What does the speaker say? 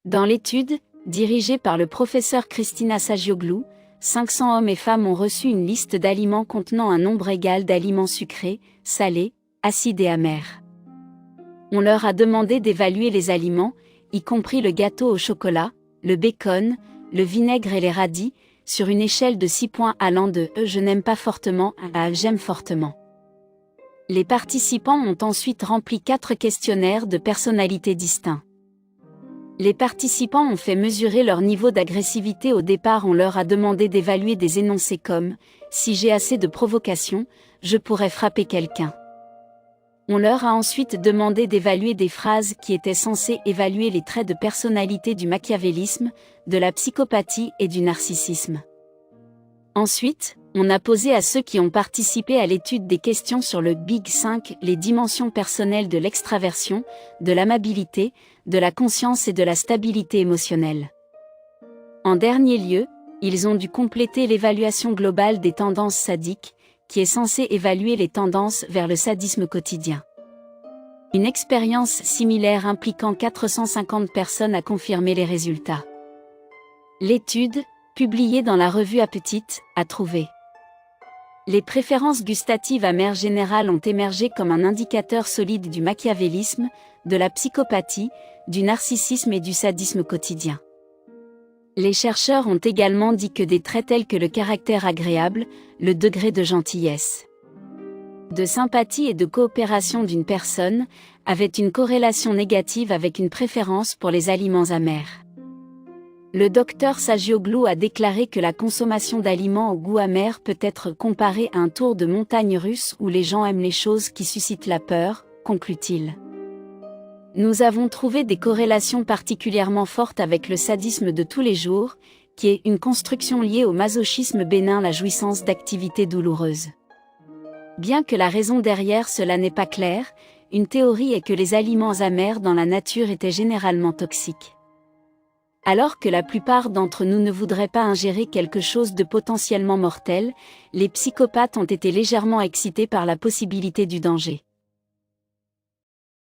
Dans l'étude, dirigée par le professeur Christina Sagioglou, 500 hommes et femmes ont reçu une liste d'aliments contenant un nombre égal d'aliments sucrés, salés, acides et amers. On leur a demandé d'évaluer les aliments, y compris le gâteau au chocolat, le bacon, le vinaigre et les radis, sur une échelle de 6 points allant de « je n'aime pas fortement » à « j'aime fortement ». Les participants ont ensuite rempli 4 questionnaires de personnalités distincts. Les participants ont fait mesurer leur niveau d'agressivité. Au départ, on leur a demandé d'évaluer des énoncés comme « si j'ai assez de provocation, je pourrais frapper quelqu'un ». On leur a ensuite demandé d'évaluer des phrases qui étaient censées évaluer les traits de personnalité du machiavélisme, de la psychopathie et du narcissisme. Ensuite, on a posé à ceux qui ont participé à l'étude des questions sur le Big 5, les dimensions personnelles de l'extraversion, de l'amabilité, de la conscience et de la stabilité émotionnelle. En dernier lieu, ils ont dû compléter l'évaluation globale des tendances sadiques, qui est censée évaluer les tendances vers le sadisme quotidien. Une expérience similaire impliquant 450 personnes a confirmé les résultats. L'étude, publiée dans la revue Appétite, a trouvé. Les préférences gustatives amères générales ont émergé comme un indicateur solide du machiavélisme, de la psychopathie, du narcissisme et du sadisme quotidien. Les chercheurs ont également dit que des traits tels que le caractère agréable, le degré de gentillesse, de sympathie et de coopération d'une personne avaient une corrélation négative avec une préférence pour les aliments amers. Le docteur Sagioglou a déclaré que la consommation d'aliments au goût amer peut être comparée à un tour de montagne russe où les gens aiment les choses qui suscitent la peur, conclut-il. Nous avons trouvé des corrélations particulièrement fortes avec le sadisme de tous les jours, qui est une construction liée au masochisme bénin, la jouissance d'activités douloureuses. Bien que la raison derrière cela n'est pas claire, une théorie est que les aliments amers dans la nature étaient généralement toxiques. Alors que la plupart d'entre nous ne voudraient pas ingérer quelque chose de potentiellement mortel, les psychopathes ont été légèrement excités par la possibilité du danger.